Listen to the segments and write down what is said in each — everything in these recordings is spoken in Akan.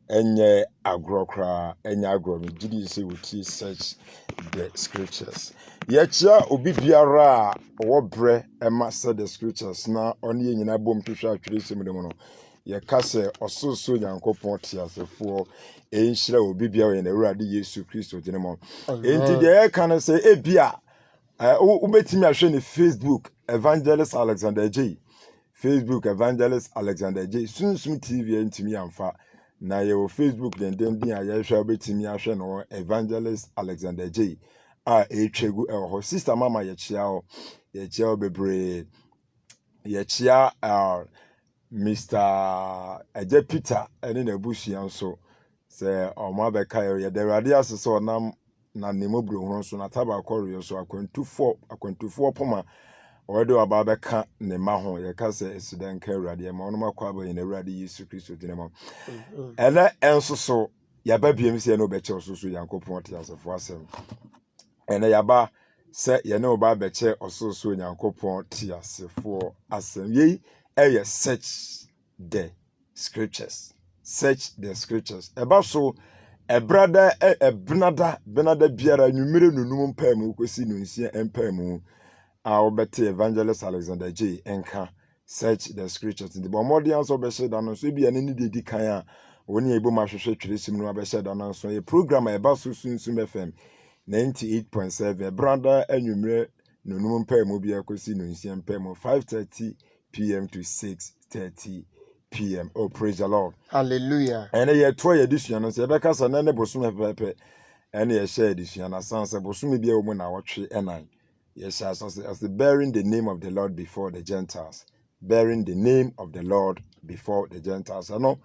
enye agrokra enye agro me gidi say we search the scriptures. Yechia obi biara wo bre ema say the scriptures na oni nyina bom hwehwe atwere sem dem no. Ye ka say ososo Nyankopɔn tiasefo enhyira obi biara ye na Awurade Yesu Kristo dine mo. Enti de e kan say ebia ubetimi ahwe ne Facebook Evangelist Alexander J. Facebook Evangelist Alexander J. Sunsum TV ntimi amfa na ye wo Facebook den din a ye hwa obetimi ahwe no Evangelist Alexander J. A etwegu ho sister mama ye chia o bebre ye chia Mr. Eje Peter ene na busuan so se o ma be kai ye de rade asese onam na nemobro ho so na taba koryo so akwantufoɔ poma ɔde aba bɛka ne ma ho ye ka se esiden ka Awurade ma ɔno makɔ aba ye na Awurade Yesu Kristo dine ma ele enso so ya ba biem se no bɛkyɛ so Yankopɔn te asefo asɛm ene ya ba se ye ne oba bɛkyɛ ɔsoso Yankopɔn te asefo asɛm ye eye search the scriptures eba so benada biara nwumire nunum mpamu kosi nunsia empamu a obete Evangelist Alexander J enka search the scriptures the bomodi answer be share dan so bia ne dedi kan a woni ebo ma hwehwe tweresim no be share dan so ye program eba so Sunsum FM 98.7 brother nwumire nunum mpamu bia kosi nunsia empamu 5:30 p.m. to 6:30 p.m. Oh, praise the Lord. Hallelujah. And ye twa ye disua no se be kasa na ne bosom pepe and ye share disua na sanse bosom bia wo na wotwe enan. Yes, as the bearing the name of the Lord before the Gentiles. Bearing the name of the Lord before the Gentiles. Ano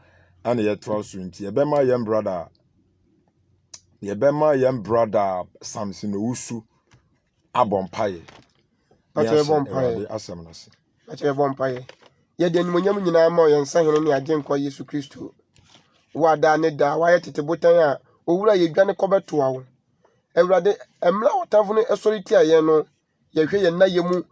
and ye twa so nti ye be ma yem brother Samson Owusu abompaye. Ache bompaye. Asem no se. Ache bompaye. Ye de animonyam nyina ma ye nsa hene ne agenkwa Yesu Kristo. Wa da ne da wa ye tete botan a owura ye dwane kɔbɛto awo. Awurade emra wotafo no esori tia ye no ye hwe ye na ye mu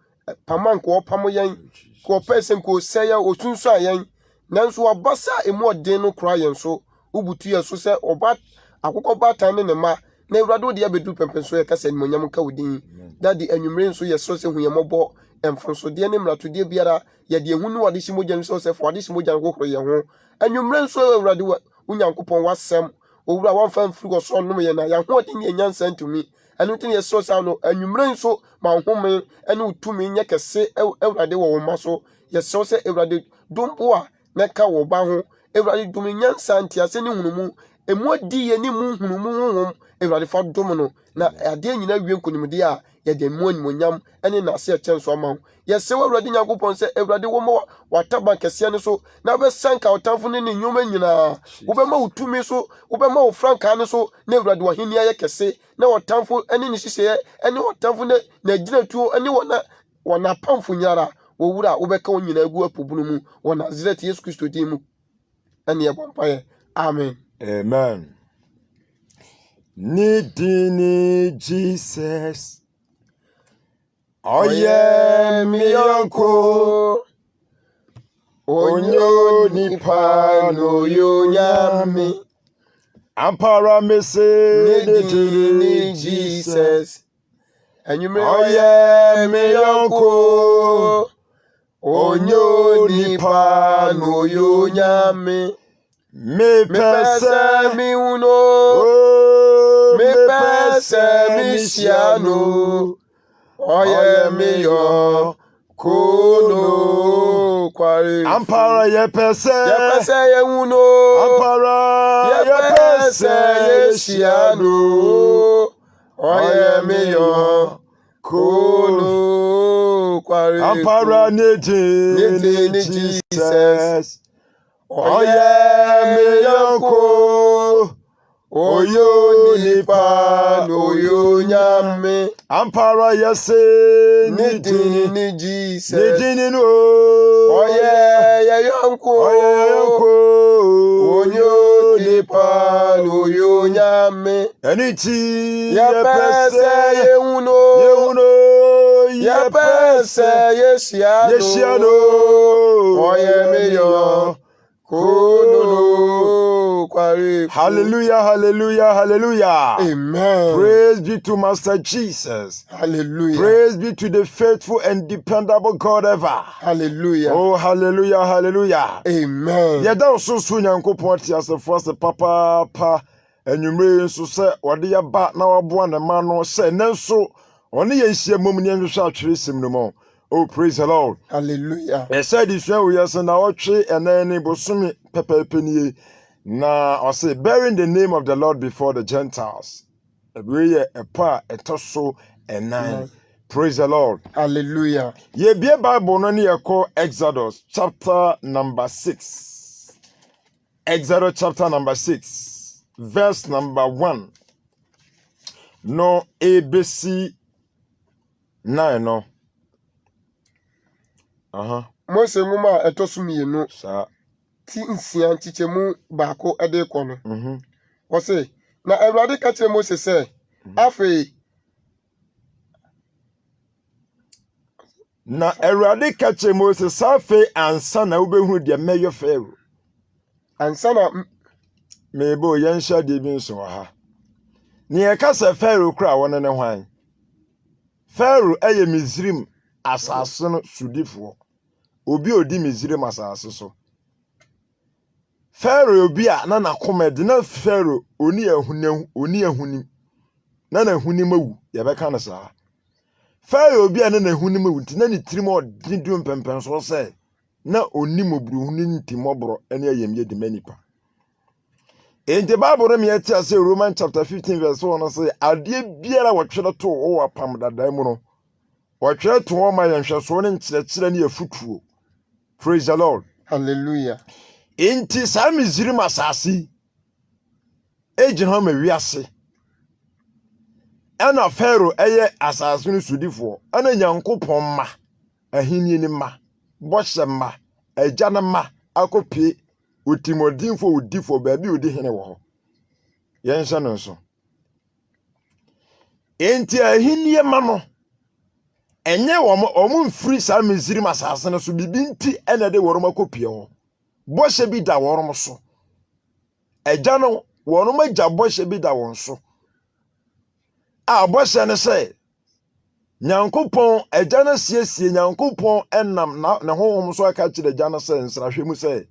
paman ko opamo yen ko pesen ko seya osunsu ayen nanso wabasa emu odin no kra yen so ubutu ye so se oba akokɔ batan ne ma na Awurade odi abedu pempenso ye kasa animonyam ka wodin dadi anwumre nso ye so se huyemɔbɔ emfonso de ne mrato de biara ye de ehunu wade himogya nso se fo wade himogya kokoro ye ho anwumre nso Awurade Onyankopɔn wasɛm owura wamfa mfiri so nom ye na ya ho odi ne nyansa ntumi anu tin ye so sa no anwumre nso ma home ene utumi nye kese Awurade wo ma so ye so se Awurade dompo a na ka wo ba ho Awurade dum nyansa ntiase ne hunumu emu odi ye ni mu hunumu honhom Awurade fa dom no na ade nyina wie nkonimde a ye de mu animonyam ene na se chenso ama ho ye se Awurade Nyankopɔn se Awurade wo ma wataba kese ne so na be sanka otamfo ne nyoma nyina wo be ma utumi so wo be ma wo franka ne so na Awurade wo henia ye kese na otamfo ene ne hihye ene otamfo ne na gina tuo ene wona pamfo nyara wo wura wo be ka nyina agu apobunu mu wo Nazaret Yesu Kristo din mu ene ye bompaye amen. Amen. Nidini Jesus. Oh yeah, mi uncle. Onyo nipa no yo nyami. Ampara me say nidini Jesus. And you may oh yeah, mi uncle. Onyo nipa no yo nyami. Me pese mi uno, me pese mi siano, oye mi yo kuno kwari. Ampara ye pese ye uno, ampara ye pese ye siano, oye mi yo kuno kwari. Ampara niti Jesus. Oh yeah, me yonko. Oyo nipa no yo nyame. Ampara yase Nidini Jesus. Nidini no. Oh yeah, yonko. Oh yeah, yonko. Oyo nipa no yo nyame. Eniti ye pese ye uno. Ye pese ye siano. Oh yeah, me yo. Kono nokware. Hallelujah, hallelujah, hallelujah. Amen. Praise be to Master Jesus. Hallelujah. Praise be to the faithful and dependable God ever. Hallelujah. Oh, hallelujah, hallelujah. Amen. Yɛda wo so so Nyankopɔn te asefoɔ sɛ papaapa anwummere yi nso sɛ wɔde yɛba na wɔaboa ne ma no sɛ ɛnnɛ nso ɔne yɛ nhyia mmom ne yɛnhwehwɛ atwerɛsɛm no mu. Oh, praise the Lord. Hallelujah. Ɛsɛ de sua wo yɛ sɛ na wɔtwe ɛnɛ ne bosome pɛpɛɛpɛ nie na ɔse bearing the name of the Lord before the Gentiles. Ɛbi yɛ ɛpa a ɛtɔ so ɛnan. Praise the Lord. Hallelujah. Yɛbie Bible no ne yɛkɔ Exodus chapter number 6. Exodus chapter number 6, verse number 1. No ABC 9 no. Mose nwoma a ɛtɔ so mmienu Sa. ti nsia nkyekyɛmu baako ɛde kɔ no. Wɔse na Awurade ka kyerɛ Mose sɛ afei Na Awurade ka kyerɛ Mose saa afei ansa na wobɛhunu deɛ mɛyɛ Pharaoh. ansa na Mebo yɛnhyɛ deɛ bi nso wɔ ha. Ne yɛka sɛ Pharaoh kora wɔne ne hwan. Pharaoh ɛyɛ Misrim asase no sudifoɔ. Obi odi Misrim asase so. Pharaoh obi a na nakoma de na Pharaoh oni ahunim. Na nahunim awu yɛbɛka no saa. Pharaoh obi a na nahunim awu nti na ne tirim ɔdedum pɛmpɛn so sɛ na onim oburuhunu ntimɔborɔ ɛne ayɛmyɛ de manipa. Enti Bible no me yɛte ase Romans chapter 15 verse 1 no sɛ adeɛ biara wɔtwerɛ to wɔ apam dadae mu no wɔtwerɛ to hɔ ma yɛnhwɛsoɔ ne nkyerɛkyerɛ ne yɛfutuo. Praise the Lord. hallelujah. Enti saa Misrim asase egyina hɔ ma wiase. Ɛna Pharaoh ɛyɛ asase no sudifoɔ. Ɛna Nyankopɔn ma ahenni ne ma bɔhyɛ ma agya ne ma akɔpie otimodinfo odifo baabi odi hene wɔ hɔ. Yɛnhyɛ no nso. Enti ahenni ma no ɛnyɛ wɔn mfiri saa Misrim asase no so bibi nti ɛna de wɔn akɔpie hɔ. Bɔhyɛ bi da wɔn so. Agya no wɔn agya bɔhyɛ bi da wɔn so. A bɔhyɛ ne sɛ Nyankopɔn agya no siesie Nyankopɔn ɛnam na ne honhom so aka kyerɛ agya no sɛ nsrahwɛ mu sɛ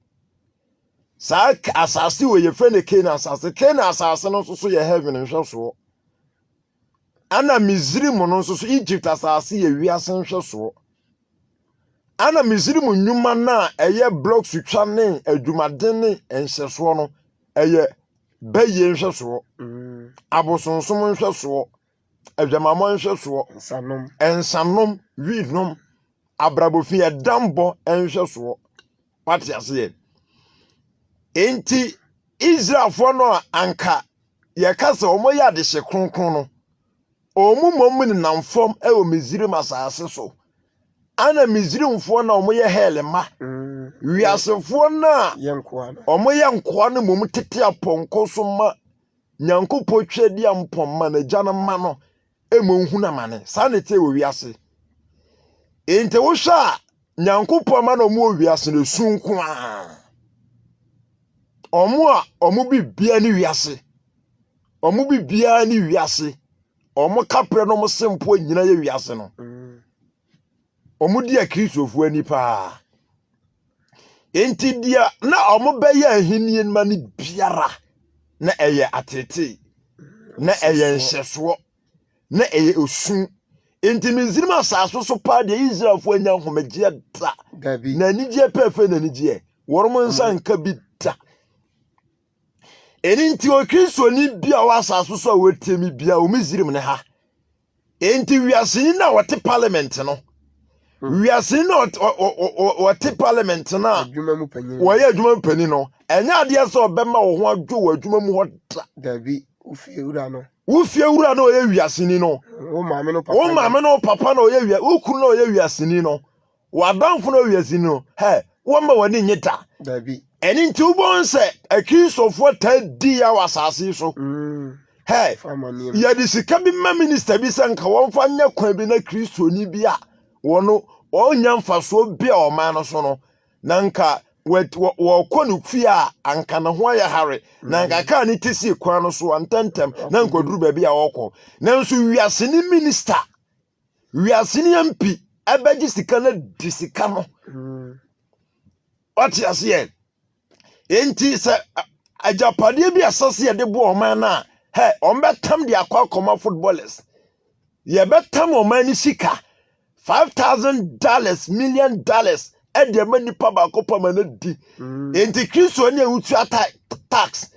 saa asase wɔ yɛfrɛ ne Canaan asase. Canaan asase no nso so yɛ heaven nhwɛsoɔ. Ana Misrim no nso so Egypt asase yɛ wiase nhwɛsoɔ. Ana Misrim nnwuma na ɛyɛ blocks twa ne adwumaden ne nhyɛsoɔ no ɛyɛ bɛyɛ nhwɛsoɔ. Abosonsom nhwɛsoɔ. Adwamamɔ nhwɛsoɔ. Ensanom, winom, abrabofi ɛdambɔ nhwɛsoɔ. Pate aseɛ. Enti Israelfoɔ no a anka yɛka sɛ ɔmo yɛ adehye kronkron no ɔmo mmom ne nam fam ɛwɔ Misrim asase so. Ana Misrimfoɔ na ɔmo yɛ helema. Wiasefoɔ na ɔmo yɛ nkoa no mmom tete apɔnkɔ so ma Nyankopɔn twɛ di ampɔmma na gya no ma no emo nhuna mane. Saa ne te wɔ wiase. Enti wohwɛ a Nyankopɔn ma na ɔmo wɔ wiase no sunko a. Ɔmo bibia ne wiase. Ɔmo bibia ne wiase. Ɔmo kapre no mo sempo nyina yɛ wiase no. Ɔmo di Kristofoɔ ani paa. Enti dia na ɔmo bɛyɛ ahenni ma ne biara na ɛyɛ atete. Na ɛyɛ nhyɛsoɔ. Na ɛyɛ osun. Enti Misrim asase so paa de Israelfoɔ anya nhomegye da. Na anigye pɛfɛ na anigye. Wɔn nsa nka bi da. Enti Kristoni bia wɔ asase so a wɔtie mi bia o Misrim ne ha. Enti wiase na wɔte parliament no. Wiase na wɔte parliament na wɔyɛ adwuma mpani no. Ɛnyɛ adeɛ sɛ ɔbɛma wo ho adwo wɔ adwuma mu hɔ da. Dabi ufie wura no. Wufie wura na ɔyɛ wiase ni no. Wo maame no papa na ɔyɛ wiase. Wo kunu na ɔyɛ wiase ni no. Wadanfo na wiase ni no. He, wɔma w'ani nye da. Dabi. Ɛni nti wobɔn sɛ Akristofoɔ ta di ya wɔ asase so. He, yɛde sika bi ma minister bi sɛ nka wɔmfa nyɛ kwan bi na Kristoni bi a wɔno ɔnya mfasoɔ bi a ɔman no so no. Na nka wɔkɔ no fie a anka na ho ayɛ hare na anka kaa ne tesi kwan no so antantam na nkɔduru baabi a wɔkɔ nanso wiase ne minister wiase ne MP ɛbɛgye sika na di sika no ɔte aseɛ enti sɛ agyapadeɛ bi asase yɛde bo ɔman na ɔmbɛtam de akɔ akɔma footballers yɛbɛtam ɔman ne sika $5,000 million ɛde ma nipa baako pama na di enti kristo ne awutu tax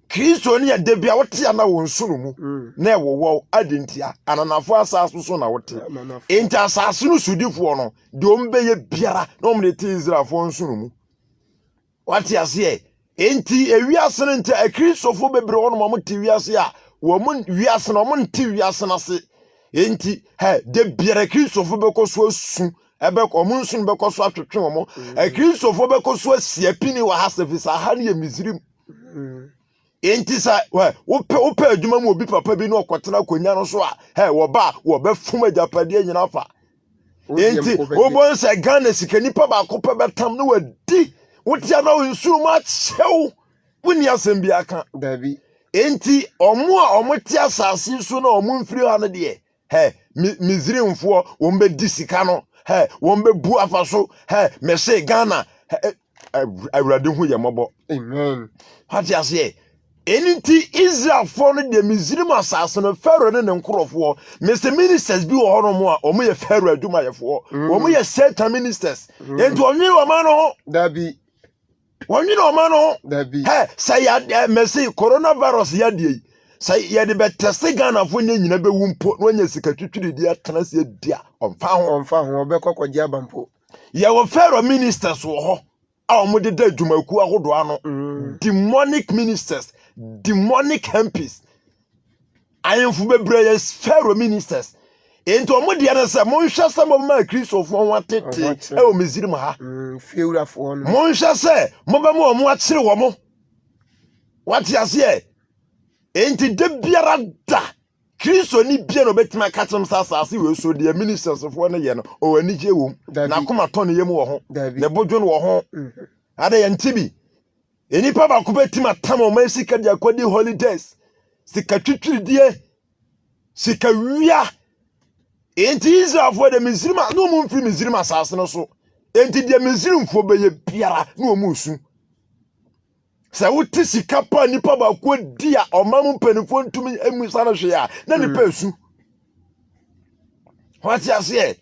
kristo ne de bia wote ana wo nsono mu na ɛwowɔ adentia ananafo asase so na wote enti asase no sudifo no de ombeye biara na omde te Israelfo nsono mu wate ase enti ewiase no nti kristofo bebre wono mo te wiase a wo mo wiase no mo nte wiase na se enti de biara kristofo bekoso asu ebe omun sun bekoso atwetwe omo kristofo bekoso asiapini wa hasefisa ha ne mizrim enti sa wope adwuma mu obi papa bi no okotena konya no so a wo ba wo be fum agapade nyina fa enti obon se Ghana sika nipa ba kopa betam no wadi wotia na nsuru ma chew woni asem bi aka dabi enti omo a omote asase so na omo mfiri ha no de mizrimfo wo mbe di sika no wo mbe bu afa so me se Ghana awurade hu ye mobo amen hati ase enti Israel for no de mizrim asase no Pharaoh ne nkrofo Mr Ministers bi wo hono mo a omo ye Pharaoh aduma yefo omo ye Satan ministers enti onwe wo ma no dabi onwe no ma no dabi say ya mesi coronavirus ya die say ya de be test Ghana fo nyina be wumpo no nya sika twitwiri di atana se dia onfa ho obekokogye abampo ya wo Pharaoh ministers wo ho a omo de da adwumaku ahodo ano demonic ministers demonic MPs ayemfu bebre ya Pharaoh ministers ento omo de na se mo nhwa se mo ma kristofo ho atete o mezirima ha fiurafo no mo nhwa se mo ba mo akire wo mo wati ase enti de biara da kristo ni bia no betima katem sasase we so de ministers fo no ye no o ani je wom na koma to no yemu wo ho ne bodwo no wo ho ada ye ntibi enipa ba ko betima tam o ma sika de akodi holidays sika twitwiridie sika wia enti Israel fo de mizrima no mu mfiri mizrima asase no so enti de mizrimfo be ye biara no mu su se wuti sika pa nipa ba ko dia omam mpanifo ntumi emusa no hwe a na nipa esu wati ase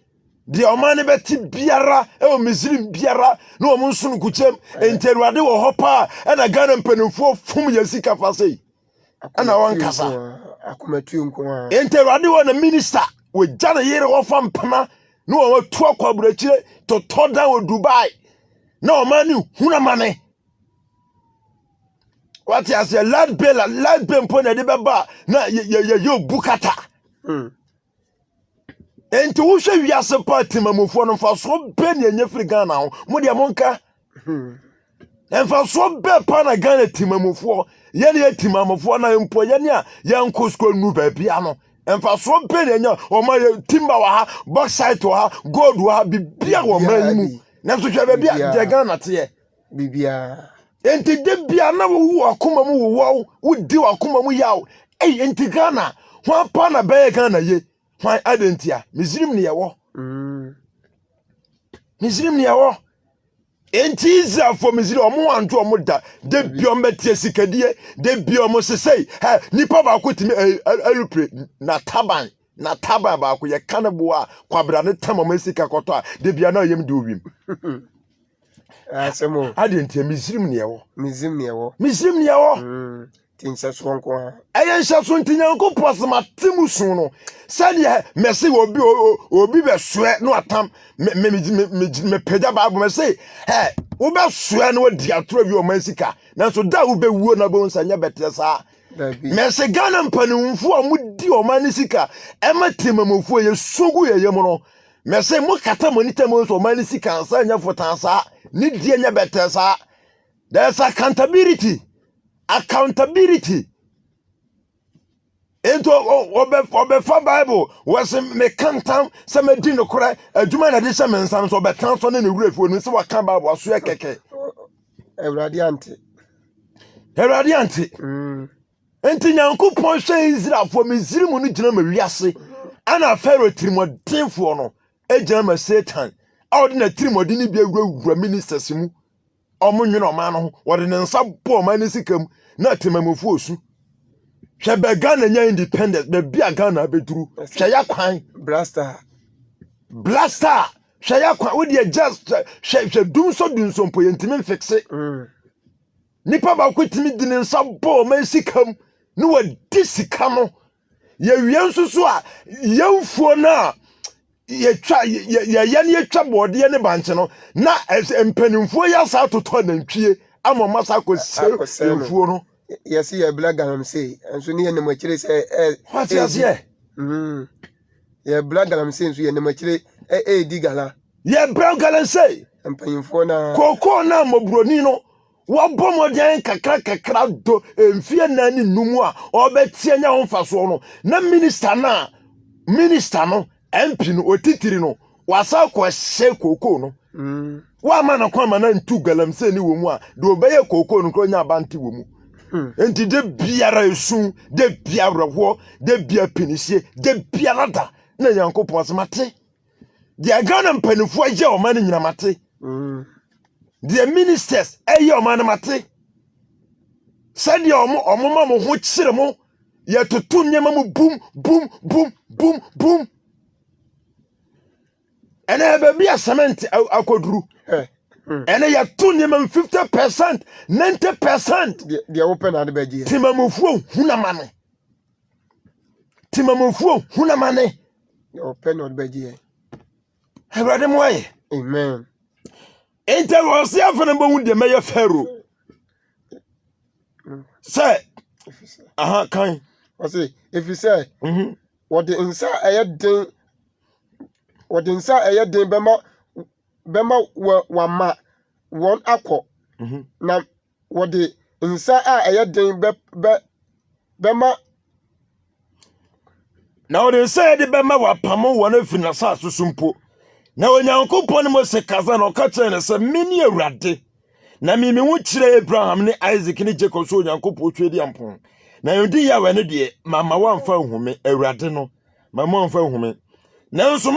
de omane beti biara o mizrim biara no omo nso no kuchem enti Awurade wo hopa na Ghana mpanifo fum ya sika fa sei ana wankasa akomatu nko a enti Awurade wo na minister we jana yere wo fa mpana no wo tu akwaburachire to toda wo Dubai na omani hunamane what you say lad bill pona de beba na ye bukata enti wo hwe wiase party mamofo no fa so be ne nyefri Ghana ho mo de monka fa so be pa na Ghana timamofo ye ne timamofo na mpo ye ne a yanko sko nu ba bia no fa so be ne nya o ma timba wa ha bauxite wa ha gold wa ha bibia wo man mu na so hwe ba bia de Ghana te bibia enti de bia na wo akoma mu wo di akoma mu yaw enti Ghana ho pa na be Ghana ye hwan adentia mizrim ne yawo mizrim ne yawo enti Israel for mizrim omo anto omo da de biom betie sikadie de biom sesei nipa ba ko timi alupre na taban ba ko ye kanebo a kwabra ne tamama sika koto a de bia na yem de owim asemo adentia mizrim ne yawo tinsa sonko ha ayen shaso ntinyanko posma timusun no sade mese obi be soe no atam me peda baabo mese wo be soe no di atoro bi o mansika nanso da wo be wuo na bo nsanya betresa mese Ghana mpanimfo a mudi o manisika ematimamofo ye sogu ye yem no mese mo kata monita mo so manisika nsanya fotansa ni die nya betresa there's accountability ento obefa Bible was me kantam se me di no kora adwuma na de se me nsan so betan so na wura fuo no se waka Bible aso ekeke Awurade ante. Awurade ante. Enti Nyankopɔn hwɛ Israelfo Misrim no gyina ma wiase. Ana Pharaoh tirimɔdenfo no egyina ma Satan. A ɔde na tirimɔden bi awura ministers mu. Ɔmo nwene ɔman no ho. Wɔde ne nsa bɔ ɔman ne sika mu na temamufo osu. Hwɛ bɛ Ghana nya independence bɛ bia Ghana abeduru. Hwɛ ya kwan. Blaster. Hwɛ ya kwan. Wo de just hwɛ dumso mpo yɛntimi mfixe. Nipa ba ko timi di ne nsa bɔ ɔman sika mu. Ne wadi sika no. Yɛwie nso so a yɛmfuo na yɛtwa bɔɔdeɛ ne bankye no na mpanimfoɔ yɛ asa atotɔ nantwie ama masa akɔsie mfuo no. Yɛsi yɛ bla galamsey nso ne yɛ nam akyire sɛ What is here? Yɛ bla galamsey nso yɛ nam akyire di gala. Yɛ bra galamsey. Mpanimfoɔ na koko na mobroni no wabɔ modern kakra do mfie nani numu a obetie nya ho faso no na minister no MP no otitiri no wasa kwa hye koko no wa ma na kwa ma na ntu galamsey ni wo mu a de obeye koko no kronya abanti wo mu enti de biara esu de biara ho de bia pinisie de biara da na Yankopɔn asmate de Ghana mpanifo aye o ma ne nyina mate the ministers eye o man mate said your omoma mo ho kyere mo ye totu nyema mo boom ene ebe bia cement akoduru ene ye tu nyema 50% 90% the open and beji timamufuo hunamane the open and beji Awurade mo aye amen. Enter was here for number one, the mayor Pharaoh. Say, kind. I say, if you say, what the inside I had done, Bema wama one aqua. Now, what the inside I had done, Bema. Now they say the Bema wa pamo one of Finasa to Sumpo. Na Onyankopɔn mo se kaza na ɔka kyerɛ ne sɛ meni Awurade na mimi wo kyerɛ Abraham ne Isaac ne Jacob so Onyankopɔn twedi ampon na yodi ya we ne de mama wamfa hume Awurade no mama wamfa hume nanso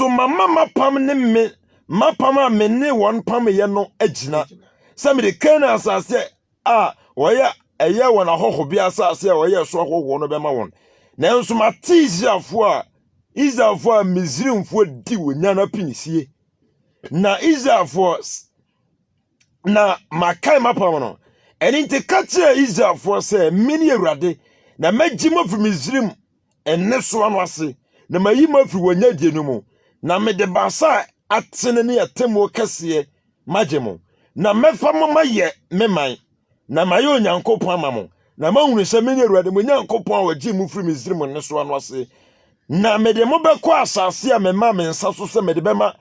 mama mapam ne me mapam a me ne won pam ye no agina sɛ me de Kana asase a wɔyɛ ɛyɛ won ahoho bi asase a wɔyɛ so ahoho no bɛma won nanso mate Israelfo a Misrimfo di wonyana pinisie na Israelfo na makai mapam no eni nti ka kire Israelfo se mini Awurade na magima fi Misrim enne so ano ase na mayima fi wonyadie no mu na mede basa atene ne yetemo kase magemo na mefa mama ye meman na maye Onyankopɔn amamo na mahunu se mini Awurade mo Nyankopɔn a wagye mu fi Misrim enne so ano ase na mede mo bekɔ asase a mema me nsa so se mede bema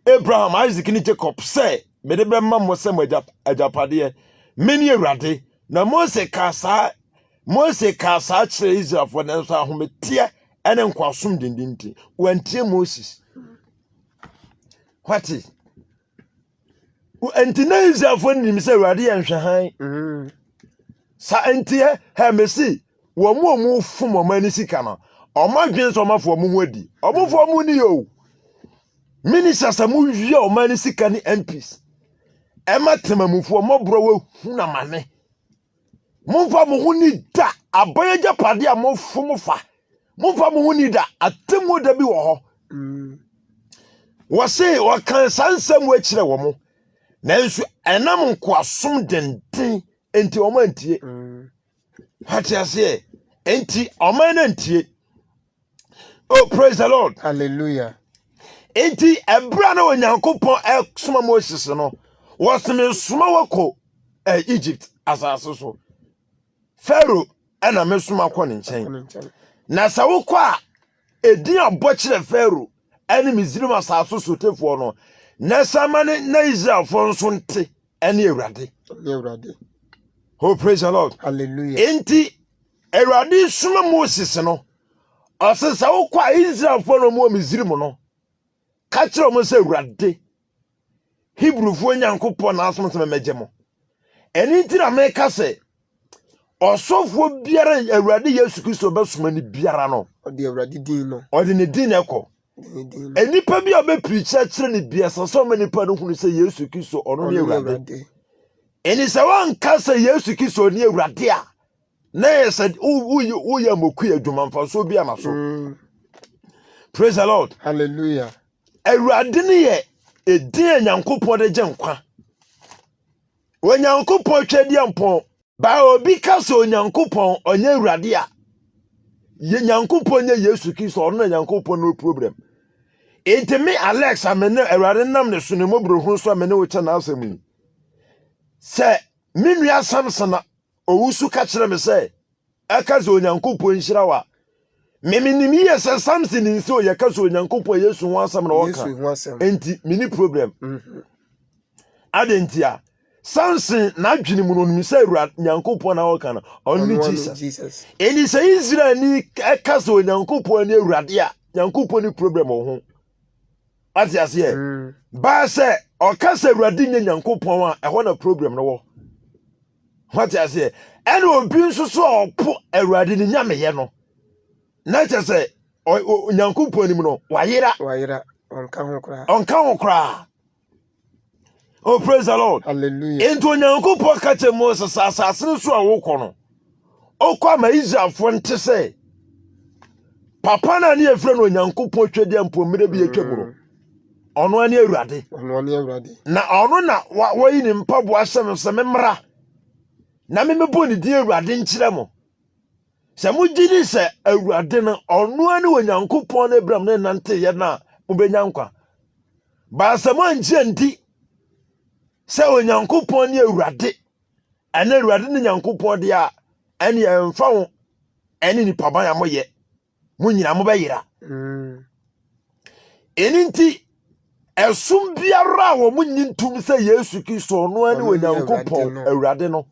Abraham Isaac ni Jacob se mede bema mo se mo ajapade meni Awurade na Mose ka saa kyerɛ Israelfo na nso ahometie ene nkwasom dindinti wantie Moses wati enti na Israelfo nim se Awurade yɛ nhwɛhan sa entie ha mesi wo mo fom o mani sika no omadwen so mafo mo hodi omofo mo ni yo ministers amu wie o mani sika ni MPs ema temamufo mo bro we hunamane momfa mo huni da aboye japade a mo fom fa momfa mo huni da atemu da bi wo ho wo se wo kan sansam wo akire wo mo nanso enam nkoasom denden enti o mantie hati ase enti o manantie. Oh, praise the Lord. Hallelujah. Enti ebra na Onyankopɔn soma Moses no was me soma wako Egypt asase so Pharaoh ana me soma kɔ ne nkyɛn na sa wokɔ a edin abɔ kyerɛ Pharaoh ɛne Misrim asase so tefo no na sama ne na Israelfo nso nte ɛne Awurade. Oh, praise the Lord. Hallelujah. Enti Awurade soma Moses no asesa wokwa Israelfo no mo Misrim no ka kire mo se Awurade Hebrew fo Nyankopon na asom se memegemo. Eni ti na meka se osofo biara Awurade Yesu Kristo besoma ni biara no. Odi Awurade din no. Odi ne din ekọ. Enipa bi obe preach kire ni bia so many pa no hunu se Yesu Kristo ono ne Awurade. Eni se wan ka se Yesu Kristo ne Awurade a na yesa wo ya moku adwuma mfa so bia na so. Praise the Lord. Hallelujah. Awurade ne ye edin Nyankopon de je nkwa. Wo Nyankopon twedi ampon ba obi ka se Nyankopon onye Awurade a ye Nyankopon nye Yesu Kristo ono na Nyankopon no problem. Enti me Alex amene Awurade nam ne so ne mobrohu so amene wo cha na asemu. Se minua Samson owusu ka kire me se aka ze Onyankopon nhira wa meminim ye se Samson nso ye ka ze Onyankopon Yesu ho asam na woka enti mini problem adentia Samson na adwene mu no nim se Awurade Nyankopon na woka na oni Jesus eni se Israel ni aka ze Onyankopon ni Awurade a Nyankopon ni problem ho ati ase ba se oka se Awurade nya Nyankopon a ehọ na problem no wo ati ase ene obi nso so opo Awurade ni nya meye no na che se Nyankopon ni mu no wayira onka ho kra. Oh, praise the Lord. Hallelujah. Into Nyankopon ka che Moses asase so a wo kọ no okwa ma Israel fo nte se papa na ne efre no Nyankopon twede ampo mere bi etwa mu no ono ani Awurade na ono na wayi ni mpabo asem se memra na memebo ni di Awurade nkire mo se mo gidi se Awurade no ono ani wo Nyankopon na Abraham ne nante ye na mo benya nkwa ba se mo anche ndi se wo Nyankopon ni Awurade ana Awurade ni Nyankopon de a ani emfa wo ani ni paba ya mo ye mo nyina mo bayira eninti esum biara wo munyintum se Yesu Kristo no ani wo Nyankopon Awurade no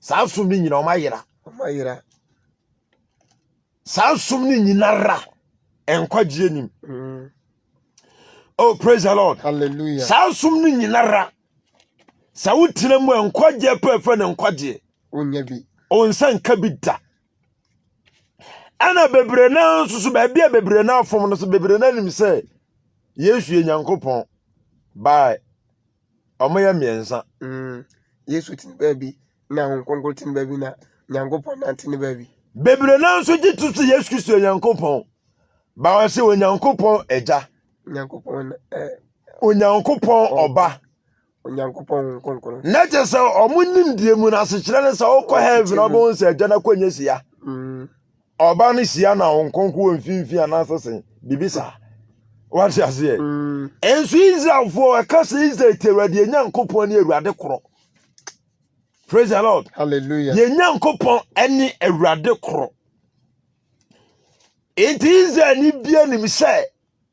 sa sum ni nyina o mayira sa sum ni nyinara enkwagye nim. Oh, praise the Lord. Hallelujah. Sa sum ni nyinara sa wutire mu enkwagye pefe ne enkwagye onya bi onsan ka bi da ana bebre na susu ba bia bebre na afom no so bebre na nim se Yesu ye Nyankopon bye omoya miensa Yesu tin baby na honkonko tin baby na Nyankopon na tin baby bebre na so gitu se Yesu Kristo Nyankopon ba wa se wo Nyankopon eja Nyankopon Onyankopon oba Onyankopon honkonko na je se omunim die mu na se kire ne se okọ heaven obo nse eja na kwanya sia oba ne sia na honkonko mfimfi anasese bibisa. What you say? Ensu Israel for a case Israel Awurade Nyankopon ni Awurade koro. Praise the Lord. Hallelujah. Ye Nyankopon eni Awurade koro. Enti Israel ni bia nim se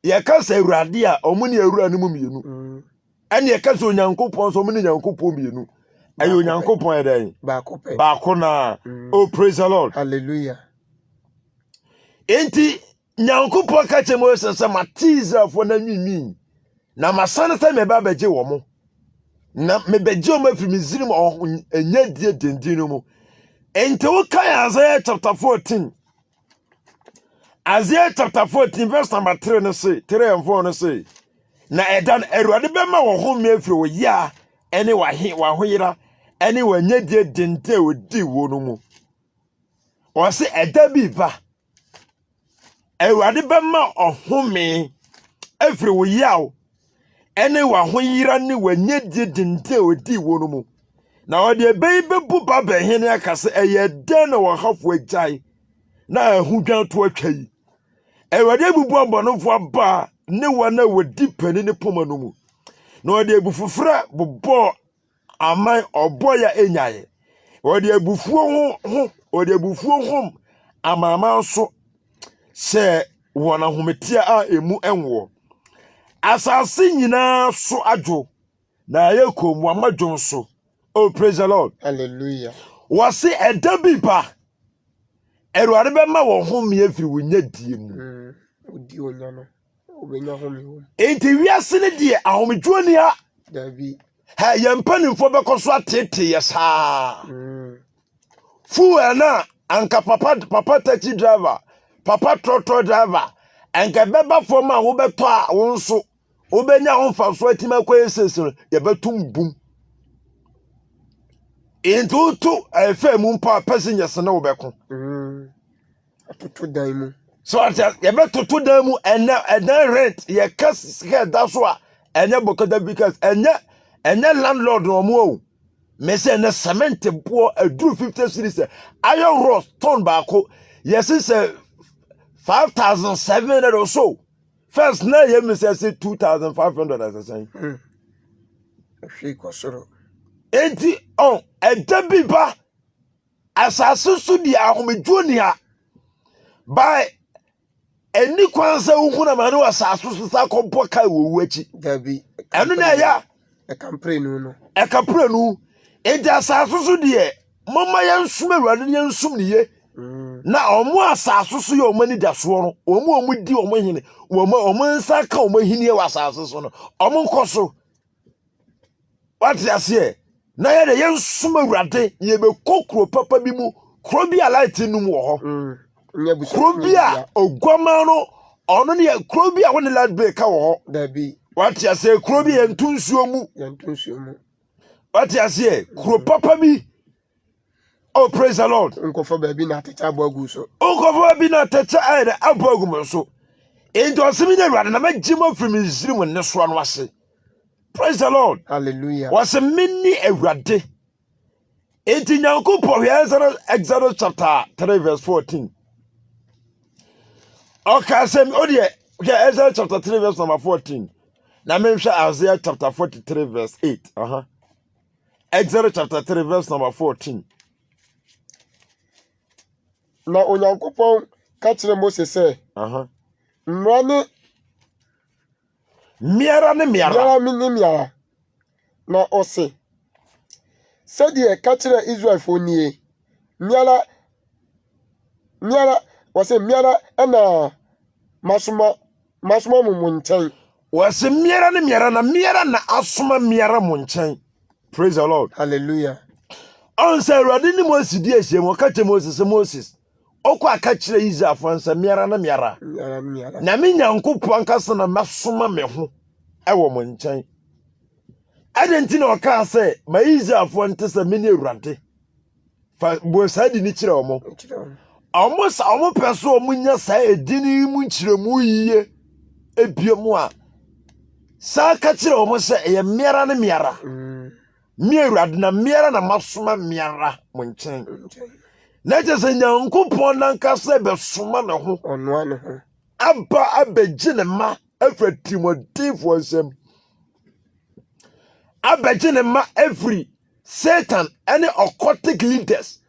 ye kase Awurade a omuni awura no mienu. Eni ye kase Onyankopon so omuni Nyankopon mienu. Ayo Onyankopon edan. Ba ko na. Oh, praise the Lord. Hallelujah. Enti Nyankopon ka che Moses se matiza fo na nwimi na masane se me ba beje wo mo na me beje o mafi Misrim enya die dendin no mo ente wo kan Isaiah chapter 14 Isaiah chapter 14 verse number 3 no say 3 and 4 no say na edan Awurade be ma wo ho me afiri wo ya ene wa hoyira ene wa nya die dendin wo di wo no mo o se eda bi ba Awurade bema ohome afiri wo yaw ene wa hoyira ne wanyedie dinde odi wo no mu na ode ebei bebu baba hene akase eye de na wo hafo agtai na ahudwan to atwai Awurade bubu abonofo aba ne wana wodi pani ne poma no mu na ode ebufufra bobo aman oboya enyaye ode ebufuo ho ode ebufuo hom amama so se wona hometia a emu enwo asase nyina so adwo na yekom wa madwon so. Oh, praise the Lord. Hallelujah. Wase edabi ba Awurade be ma wo home afiri wonyadie mu odi onya no obenya home wo enti wiase ne die ahomedwoni ha Dabi. Ha yempanimfo bekoso atete yesa. Fu na anka papa taxi driver, papa trotro driver, anka beba form a wo beto a wo nso wo benya ho faso atima kwesese ye betum bum. Into to fam mpa passengers na wo beko. Atoto dan mu. So ye betoto dan mu and rent ye kas head that so a enye bokada because enye landlord no mo o. Me say na cement bo aduru 50 series iron rod ton baako yes say 5,700 or so. First na ye me say 2,500 as I say. Hwe kosoro. Enti on enta bi ba asase so di ahomejuo ni ha. By eni kwanse wo na ma no asase so sa kompo kai wo wachi. Dabi. Eno na ya e kampre nu no. E kampre nu. Enti asase so de mama yansum awurade ne yansum ne ye. Na omo asase so ye omo ni da so no. Omo di omo hene. Omo nsa ka omo hene e wa asase so no. Omo nkoso. What is here? Na ye de yansum awurade ye be kokro papa bi mu. Kro bi alight nu mu wo ho. Kro bi a ogwama no ono ne kro bi a woni lad be ka wo ho. Dabi. What you say kro bi entunsuo mu. Yantunsuo mu. What you say kro papa bi. Oh, praise the Lord. Nkofo ba bi na techa abogu so. Nkofo bi na techa ayde abogu mo so. Ento asemi na ruade na magima from Israel ne so no ase. Praise the Lord. Hallelujah. Was a mini awurade. Enti Nyankopon Exodus chapter 3 verse 14. Okay, same odie. Okay, Exodus chapter 3 verse number 14. Na menhwe Isaiah chapter 43 verse 8. Exodus chapter 3 verse number 14. Na Onyankopon ka kire Moses say, Miara ni miara. Na ose. Sede ka kire Israel fo nie. Miara wase miara na masuma mu nchen. Wase miara ni miara na asoma miara mu nchen. Praise the Lord. Hallelujah. On say Awurade ni Moses di ehye mo ka kire Moses. Okwa aka kire Israel fo nsa miara na miara. Na me Nyankopon nkasa na masoma me ho ewo mo nchen. Adenti na oka say ma Israel fo ntesa me ni Awurade. Fa bo sadi ni kire omo. Omo peso omo nya sa edini mu kire mu yiye ebiemu a sa ka kire omo se ye miara na miara. Mi Awurade na miara na masoma miara mo nchen. Na je se Nyankopon na nkasa be soma ne ho Ono ane ho. Abba abegye ne ma afra Timothy for nsem. Abegye ne ma every Satan any occultic leaders,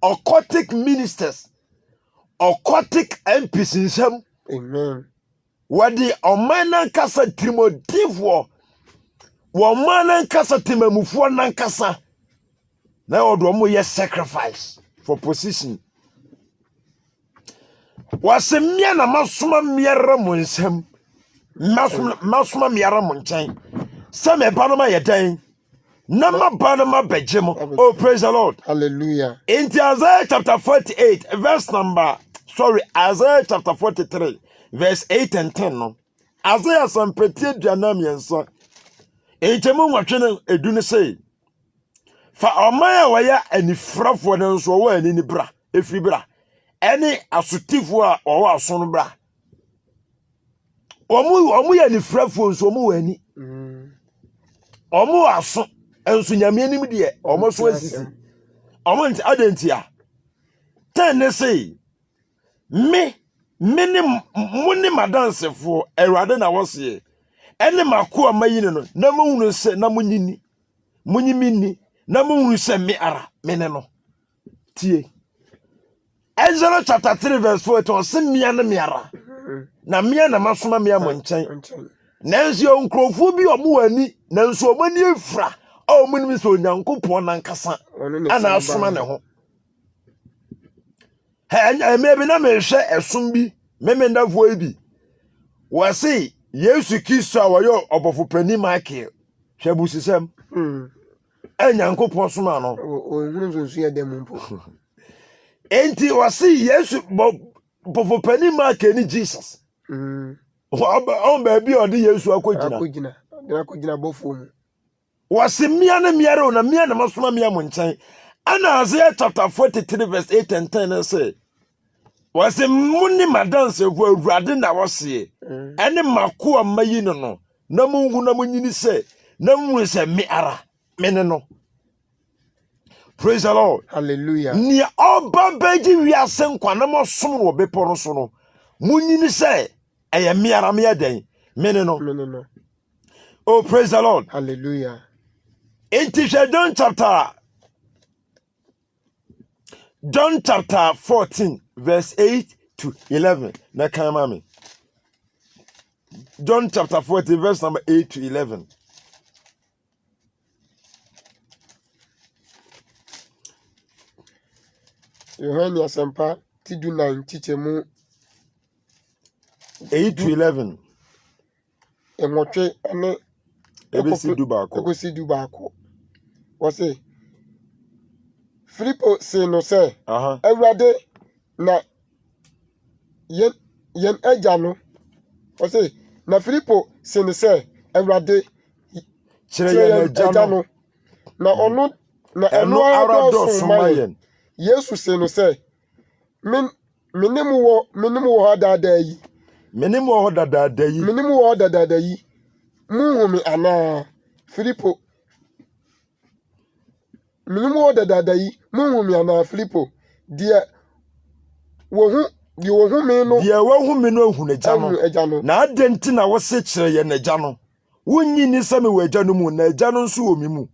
occultic ministers, occultic MPs nsem. Amen. Wadi omana nkasa Timothy for womana nkasa timamufo na nkasa na odo mo ye sacrifice for position. Wase mia na masoma miara mo nsem. Masoma miara mo nchen. Some ba no ma yedan. Na ma ba no ma begye mo. Oh, praise the Lord. Hallelujah. In Isaiah chapter 48 verse number Isaiah chapter 43 verse 8 and 10 no. Isaiah sampeti aduanam yenso. Echemu nwatwe edu ne say. Fa omaya waya anifrafo ne nso wo ani ni bra. Efri bra. Any asutifo a owo aso no bra. Omu ya anifrafo nso omu wani. Omu aso enso nyame anim de omo so asisi. Omo nti adentia. Ten ne say me muni madansefo Awurade na wose ene makoa mayine no na muhunu se na munyini munyimini na muhunu se me ara me ne no tie Exodus chapter 3 verse 4 to se mia na miara na mia na masoma mia mo nchen nanso onkrofo bi omo ani nanso omani efra a omunim se Onyankopon na nkasa ana asoma ne ho maybe na me hwe esom bi memendafo bi wase Yesu Kristo a wayo obofo pani Michael Shabusisem. Nyankopɔn soma no. Ohunu nso ye dem mpo. Enti wasi Yesu bofo pani mark ni Jesus. On baby odi Yesu akogina. Akogina bofo mu. Wasi mia na mia ro na mia na masoma mia mo nkyɛn. Ana Isaiah chapter 43 verse 8 and 10 say wasi munni madanse fu awurade na wose. Ene makoa mayi no na munhu na munyini se na munhu se me ara me ne no. Praise the Lord. Hallelujah. Ni oba beji wiase nkwa na mosom no bepo no so no. Munyini se eye me ara me den me ne no. Oh, praise the Lord. Hallelujah. In John chapter 14 verse 8 to 11. Na kamami. John chapter 14 verse number 8 to 11. Yohane asempa tidu 9 tichemu 8 to 11. Enwotwe ene Ebesi du baako. Wose Filipo se no se Aha. Awurade na yen agya no. Wose na Filipo se no se Awurade Kyerɛ yen agya no. Na ono na eno ara do somayen. Yesu se no se menimu wo dada yi. Menimu wo dada yi. Muhumi ana Filipo. Minimu wo dada yi. Muhumi ana Filipo. Dia wohu me no. Dia wohu me no ehunu agya no. Na adenti na wose kyerɛ yen agya no. Wonyi ni sɛ me wɔ agya no mu na agya no nso wɔ me mu.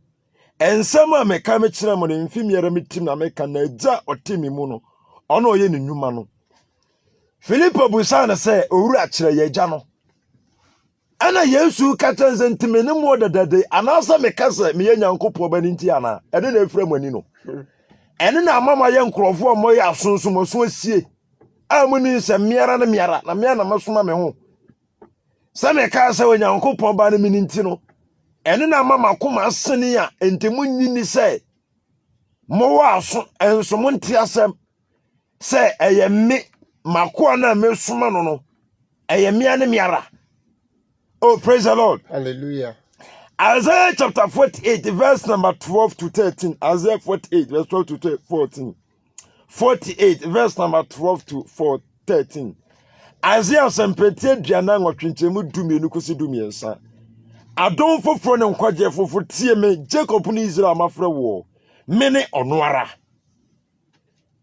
Ensɛm a meka me kyerɛ mo ne mfimiara metim na meka na agya ɔte me mu no. Ɔno ɔyɛ ne nnwuma no. Filipo busa na sɛ owura kyerɛ yen agya no. Ana Yesu kata nzentime ne mo dadade anasa mekasa me Nyankopɔn ba ninti ana ene na efra mani no ene na amama ye nkrofo mo ye asonsomoso asie amuni se miara na miara na mia na masoma me ho se mekasa we Nyankopɔn ba ne ninti no ene na amama koma asene a entemu nyini se mo wa aso enso mo nti asem se eye me makoa na me soma no eye mia ne miara. Oh, praise the Lord. Hallelujah. Isaiah chapter 48, verse number 12 to 13. Isaiah 48, verse 12 to 14. 48, verse number 12 to 13. Isaiah sempete diana ngotwinchemu dumienu kosi dumiensa. Adon foforo ne nkwaje foforo tie me Jacob ni Israel mafre wo. Mene onoara.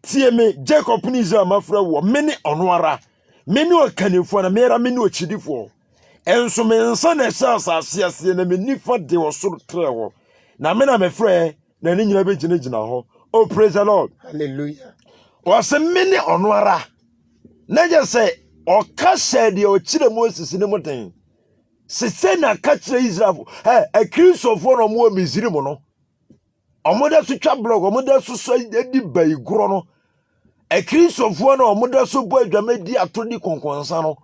Tie me Jacob ni Israel mafre wo. Mene onoara. Mene okanifo na mera mene ochidifo. Enso me nsa na ehya asase na me nifa de osoro trewo na me na me frɛ na ni nyina be gina ho. Oh, praise the Lord. Hallelujah. Was me ne ono ara na je se oka hye de o kire Moses ne moten se na ka kire Israel a Christopher no mo Misiri mo no omoda so twa blog omoda so edi baigoro no a Christopher no omoda so bo adwamadi atodi konkonsa no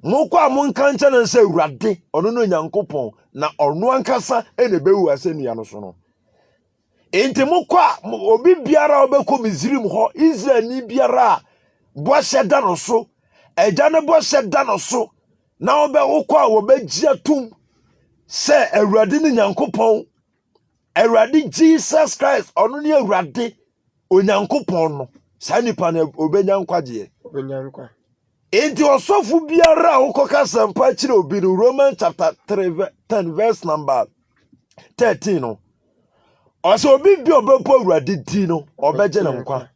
mokwa mo nka nche na se Awurade ono no Nyankopɔn na ono ankasa ene bewu asennua no so no enti mokwa obi biara obekɔ Misrim ho Israel ni biara bo hyeda no so agya ne bo hyeda no so na obekɔ a wobegia tum se Awurade ni Nyankopɔn Awurade Jesus Christ ono ni Awurade Onyankopɔn no sa nipa na obenya nkwaje enti osofu biara wokoka sampa kire obi no Romans chapter 10 verse number 13 no oso obi bi obepo Awurade di no obeje na nkwa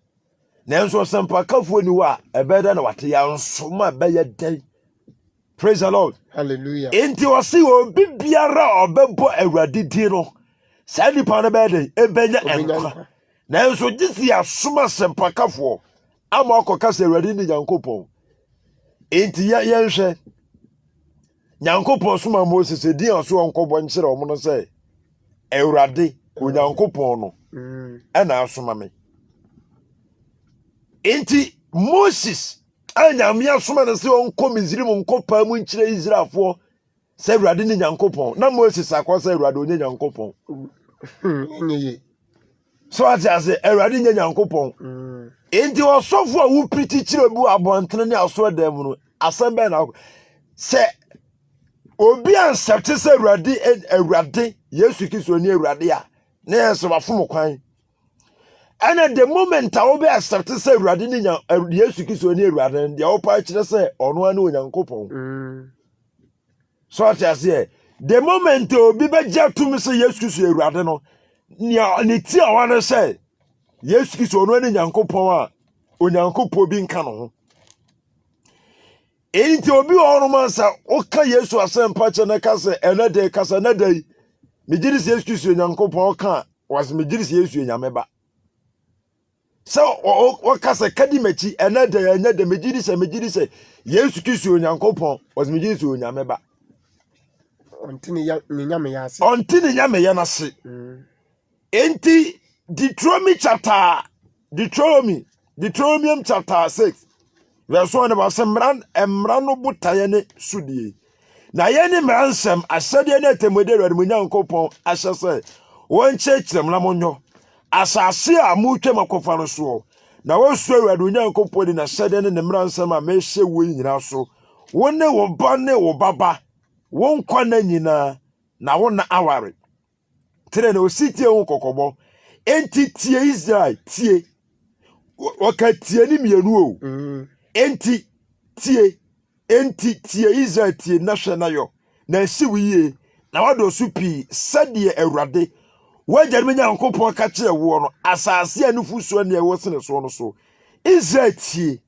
na enso sampa kafuo ni wa ebeda na wate ya nso ma beye den. Praise the Lord. Hallelujah. Enti osi obi biara obebo Awurade di no sa nipa na bede ebenya nkwa na enso gisi asoma sampa kafuo ama okoka se Awurade ni Nyankopɔn. Enti ya yenhwe Nyankopɔn soma Moses di aso onkɔbɔ nkyere omo no sɛ Awurade Onyankopɔn no ana asoma me. Enti Moses anyame asoma no sɛ onkɔ Misrim nkɔpa mu nkyere Israelfo sɛ awurade ne nyankopɔn na Moses akɔ sɛ awurade onye nyankopɔn Enye. so ate ase awurade nye nyankopɔn enti ɔsɔfo a wo priti kyerɛ bu abɔntene ne aso adam no asɛm bɛn na sɛ obi ansɛpte sɛ awurade Yesu Kristo ne awurade a na yɛsɛ wafom kwan ɛna the moment a wo be accept sɛ awurade ne Yesu Kristo ne awurade deɛ wo pa kyerɛ sɛ ɔno ane onyankopɔn so ate ase the moment obi bɛgye atom sɛ Yesu Kristo awurade no ne ti a wane sɛ Yesu Kristo ɔno ane nyankopɔn a onyankopɔn bi nka no ho enti obi ɔno man sɛ woka Yesu asɛm pa kyɛ na ka sɛ ɛna de kasa na dai megye sɛ Yesu Kristo onyankopɔn ɔka was megye sɛ Yesu nyame ba sɛ wɔka sɛ kadi machi ɛna de ɛnya de megye sɛ Yesu Kristo onyankopɔn was megye sɛ onyame ba Ɔnte ne nyame ya ase. ɔnte ne nyame ya nase enti Deuteronomium chapter 6 verse 1 about mmara no botaye ne sudie na ye ne mmara nsɛm ahyɛdeɛ ne atemmude awurade mu nyankopɔn ahyɛ sɛ wɔnkyerɛkyerɛ mmara mo nyɔ asase a mutwam akɔfa no so na wɔsu awurade mu nyankopɔn di na ahyɛdeɛ ne mmara nsɛm a mehyɛ wo nyina so wo ne wo ba ne wo baba wo nkwa na nyina na wo na aware tere na ositie wo kokɔbɔ enti tie Israel tie waka tie ni mienu o enti tie Israel tie na hwɛ na yo na si wiye na wado so pi sɛdeɛ awurade wagya me nyankopɔn ka kyerɛ wo no asase anufu so ne ɛwɔ sene so no so Israel tie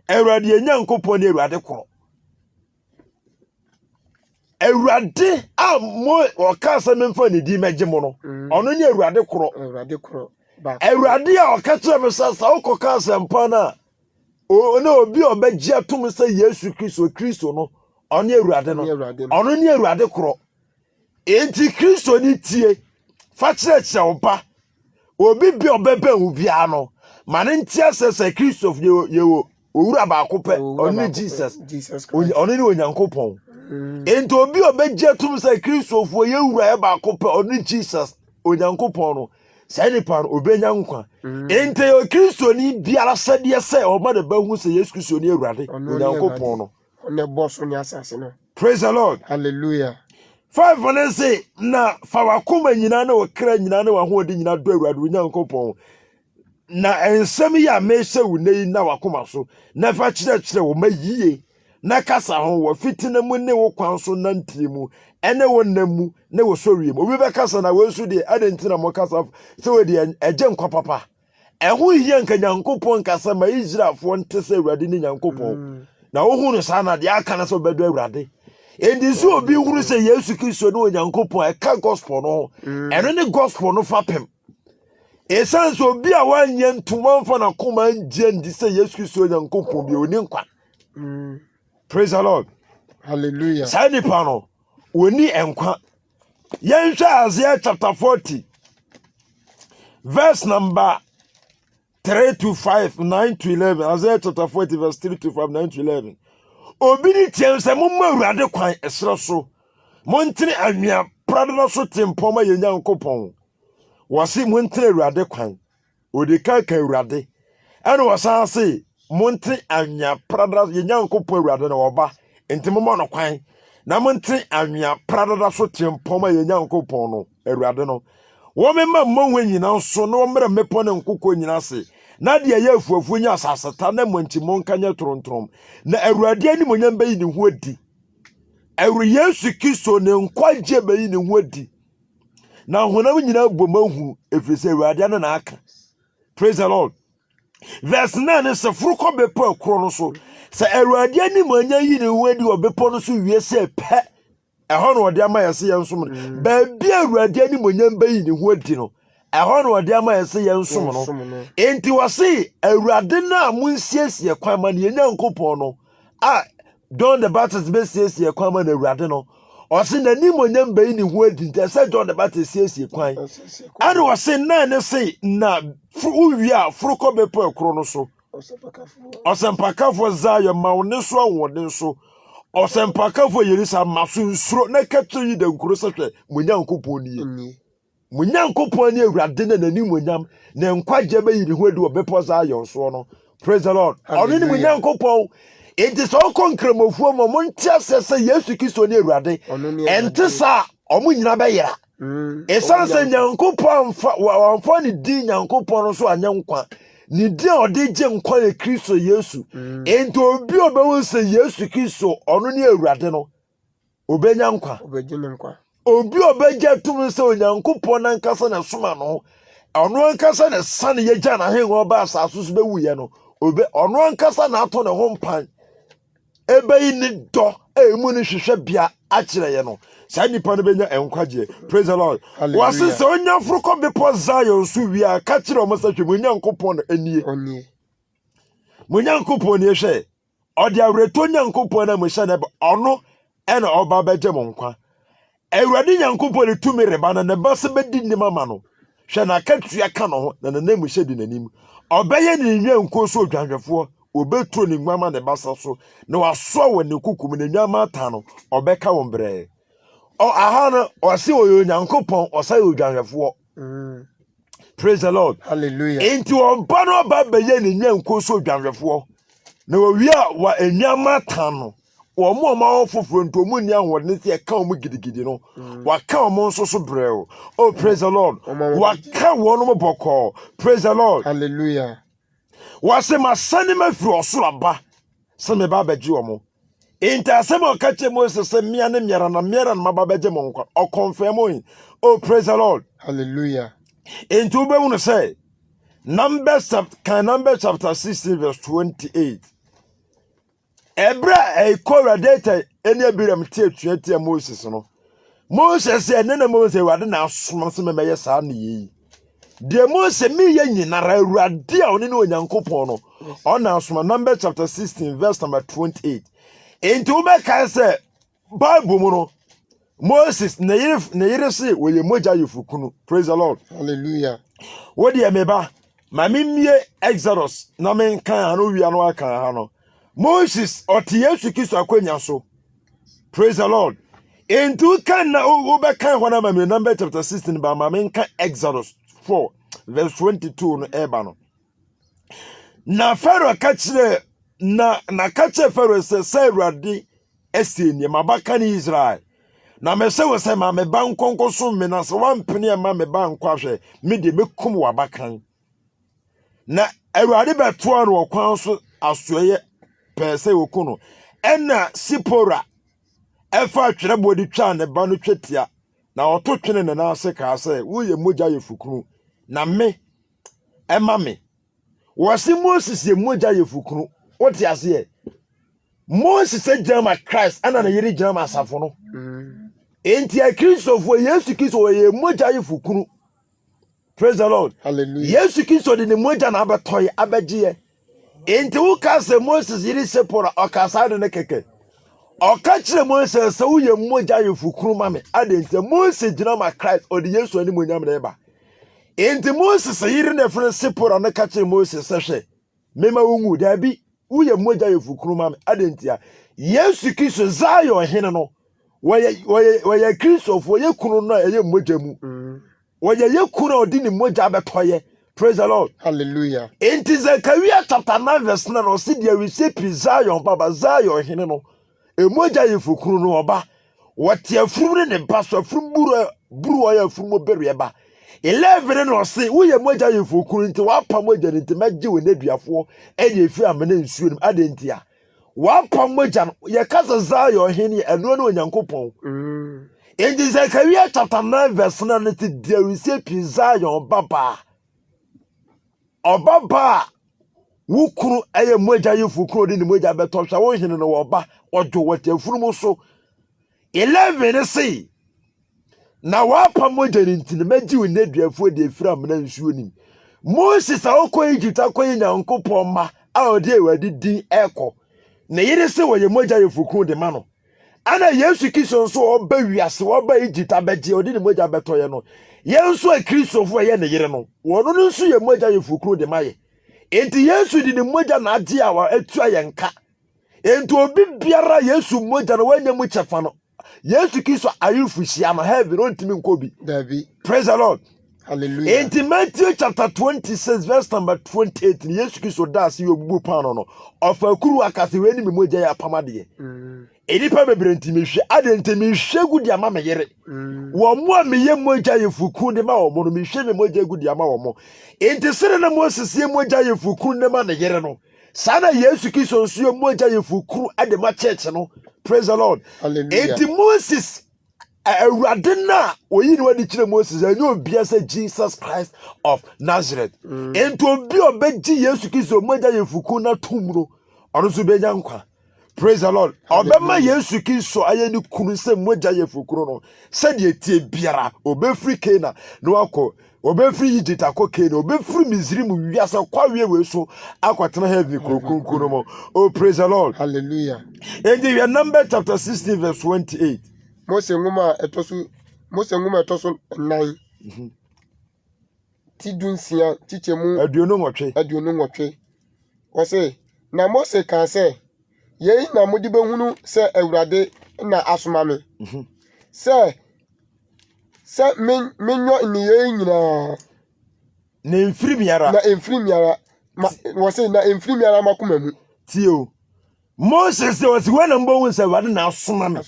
awurade nyankopɔn ne awurade koro awurade a mo ɔka sɛ memfa ne di megye mo no ɔno ne awurade koro awurade a ɔka kyerɛ me sɛ sa wokɔka asɛmpa no a na obi ɔbɛgye atom sɛ Yesu Kristo no ɔne awurade no ɔno ne awurade koro enti Kristo ne tie fa kyerɛkyerɛ wo ba obi bi ɔbɛbɛn wo bia no ma ne ntia sɛ Kristo yewo owura baako pɛ ɔne Jesus ɔno ne onyankopɔn enti obi ɔbɛgye atom sɛ Kristofo yewura baako pɛ ɔne Jesus onyankopɔn no sɛ nipa no obenya nkwa enti o Kristo ni biara sɛdeɛ sɛ ɔma de bahu sɛ Yesu Kristo ne awurade onyankopɔn no ɔne boss ne asase no. Praise the Lord. Hallelujah. 5 one say na fa wakoma nyina na okra nyina na wahoɔde nyina do awurade onyankopɔn na ensɛm yi a mehyɛ wo nei na wakoma so na fa kyerɛkyerɛ wo ma yie na kasa ho wo fitina mu ne wo kwan so nantie mu ene wo namu ne wo sɔwie mu obi bɛkasa na wo nso de adentina mo kasa sɛ wo de agye nkwa papa ɛho hia nka nyankopɔn kasa ma Israelfo nte sɛ awurade ne nyankopɔn na wo hu no saa na de aka na sɛ obɛdo awurade endi so obi huru sɛ Yesu Kristo ne onyankopɔn ɛka gospel no ɛno ne gospel no fapem esan so obi a wanyɛ ntoma mfa na koma ngye ndi sɛ Yesu Kristo onyankopɔn bi oni nkwa. Praise the Lord. Hallelujah. Sa nipa no oni enkwa. Yɛnhwɛ Isaiah chapter 40 verse number 3 to 5 9 to 11. Isaiah chapter 40 verse 3 to 5 9 to 11. Obi ni tiɛm sɛ momma awurade kwan ɛsrɛ so montene anwea prado no so tempɔma yɛ nyankopɔn wɔse montene awurade kwan odi ka awurade ɛne wɔsan se montene anwea prado yɛ nyankopɔn awurade na wɔba enti momma no kwan na montene anwea prado no so tempɔma yɛ nyankopɔn no awurade no wɔmema mmɔnwe nyina so na wɔmmrɛ mmepɔ ne nkokɔ nyina se na de ya afuafuo nya asaseta na mwantimon kanya trontrom na awurade ani monyam bayi ne ho adi awru Yesu Kristo ne nkwaje bayi ne ho adi na honam nyina bomahu efise awurade ana na aka. Praise the Lord. Verse 9 se fruko bepo ekro no so se awurade ani monyam yi ne ho adi obepo no so wie se pe ɛhɔ no ɔde ama yɛse yɛnsom ba bia awurade ani monyam bayi ne ho adi no ɛhɔ no ɔde ama yɛse yɛnsom no enti wɔse awurade na monsiesie kwan ma ne nyankopɔn no a John the Baptist besiesie kwan ma na awurade no ɔse n'ani monyam bayi ne ho adi nti sɛ John the Baptist siesie kwan ade wɔse na ne se na uwi a forokɔ bepo ekro no so ɔsɛmpakafo Zion ma wo ne so awɔden so Osempaka for Yerisa masu sro na katri yi de nkuro sehwe munyankopon nie. Oni. Munyankopon nie awurade na nani munyam na nkwaje be yiri ho adu obepo Zion so no. Praise the Lord. Oni ni munyankopon. Enti so konkremofuo mo montia sese Yesu Kristo ni awurade. Enti sa omo nyina be yera. Esanse nyankopon fa ni di nyankopon no so anyankwa. Ni di ode je nkwa ye Kristo Yesu. Enti obi obewo se Yesu Kristo ono ni awurade no. Obenya nkwa. Obegye nkwa. Obi obegye tum se onyankopon na nkasa na soma no. Ono nkasa na sane ye gya na henwo ba asaso so bewu ye no. Obe ono nkasa na ato ne ho mpan. Ebe yi ni do emu ni hwehwe bia akire ye no. Sa nipa no benya enkwaje. Praise the Lord. Wase se onya froko bepo Zion so wi aka kire o masa hwe munyankopon anie. Oni. Munyankopon ni hwe. Odi awreto nyankopon na mo hye na ono ena oba beje mo nkwa. Awurade nyankopon le tumi reba na ne base bedi ni mama no. Hwe na akatua ka no ho na ne mu hye di nanim. Obeye ni nyanko so odwanhwefo. Obetro ni ngwama ne basa so na waso wo ne kukum ne nyama ata no obeka wo mbre o aha no ose oyo nyankopon osai odwanhwefo. Praise the Lord. Hallelujah. Enti oba no ba beye ne nyanko so odwanhwefo na wi a wa enyama ata no wo mo ma ofoforo nto mu nya ho ne se ka mo gidigidi no wa ka mo nso so breo. Oh praise the Lord. Wa ka wo no mo boko. Praise the Lord. Hallelujah. Wase masane mafiri osoro aba se me ba baji omo enta se mo ka che Moses se mia ne miara na maba baje mo nkwa o confirm o. Oh praise the Lord. Hallelujah. Enta ube wonu say Numbers chapter 16 verse 28. Ebra e kora data eni abiram tie tuatia Moses no. Moses se ne na Moses wade na asoma se me meye saa ne yi. De Mose mi ye nyinara awurade a oni ne onyankopon no ona asoma Numbers chapter 16 verse number 28. Enti ube ka se Bible mu no Moses ne yire se we ye moja yefukunu. Praise the Lord. Hallelujah. What de meba ma mimie Exodus na men kan anu wi anu aka ha no Moses oti Yesu Kristo akwanya so. Praise the Lord. Enti kan na ube kan ho na ma me Numbers chapter 16 ba ma men kan Exodus 4 verse 22 no eba no na Pharaoh kachire na kachire Pharaoh se Awurade esenie mabaka ni Israel na me se wo se ma me ba nkonko so me na se wampene ma me ba nkwa hwe me de mekum wabakan na Awurade beto anu okwan so asoye pese okuno ena Sipora efa twere bodi twa ne ba no twetia na oto twene ne na ase ka ase wo ye moja yefukunu na me ema me wasi Moses ye moja yefukunu woti ase Moses se jama Christ ana na yiri jama asafo no enti a Kristo fo Yesu Kristo ye moja yefukunu. Praise the Lord. Hallelujah. Yesu Kristo de ne moja na abetoye abegiye enti wo ka se Moses yiri Sipora okasa de ne keke oka kire Moses se wo ye moja yefukunu ma me adente Moses jina ma Christ odi Yesu ani monyam na eba. Enti Moses yiri na fere Sipora na ka kire Moses se hwe mema wongu da bi wo ye moja yefukunu ma me adente ya Yesu Kristo Zion hene no woye Kristo fo ye kunu no ye moja mu woye ye kunu odi ni moja abetoye. Praise the Lord. Hallelujah. Enti Zechariah chapter 9 verse 9 no si dia we say Zion baba Zion hene no emoja yefukunu no oba wote afuru ne baso afuru buru oya afuru beru ba 11 no se wo ye moja yefukunu nti wapa moja nti magye we naduafo enye fi amene nsuo nim adentia wapa moja no ye kasa Zion hene eno no onyankopon enti Zechariah chapter 9 verse 9 ti dia we say Zion baba obaba wukuru eye moja yefukunu de ne moja beto hwa wo hene no oba ojo wote afuru mu so 11 say na wapa moja ntini magi we naduafo de afira amena nsuo nim Moses akọ Egypt akọ nyankopon ma a ode ewadi din eko na yire se wo ye moja yefukunu de ma no ana Yesu Kristo nso oba wiase oba Egypt abeje ode ne moja beto ye no ye nso a Kristofo ye ne yire no wono nso ye moja yefukunu de ma ye enti Yesu di ne moja na ade a wa atua ye nka enti obi biara Yesu moja no wanya mu chefa no Yesu Kristo ayufuhia no heaven ontimi nkobi. Dabi. Praise the Lord. Hallelujah. In Matthew chapter 26 verse number 28 Yesu Kristo da se obubu pan no of akuru akase we ni memoja ya pamade. Enipa bebre ntimi hwe ade ntimi hwe gudi ama me yere. Wo mo a meye moja ye fuku de ma wo mo no me hwe me moja gudi ama wo mo. Enti sere na Moses ye moja ye fuku de ma ne yere no. Sana Yesu Kristo nso ye moja ye fuku ade ma church no. Praise the Lord. Hallelujah. Enti Moses Awurade na oyi ni wadi kire Moses enye obia se Jesus Christ of Nazareth. Enti obi obeji Yesu Kristo moja ye fuku na tumro ono so benya nkwa. Praise the Lord. Obema Yesu Kristo aye ni kunu se moja ye fuku no se de tie biara obefri Kena no akọ obefri Egypt akọ Kena obefri Misrim wiase kwa we so akwatena heaven kronkron no mo. Oh praise the Lord. Hallelujah. And in Numbers chapter 16 verse 28. Mose nguma etosu 9. Tidunsia tichemu Aduonu nwotwe. Wose na Mose kan se ye na modi behunu se Awurade na asoma me. Se menyo ni ye nyina Na emfiri miara. Wose na emfiri miara makoma mu. Tio. Moses was when number one say Awurade na asoma me.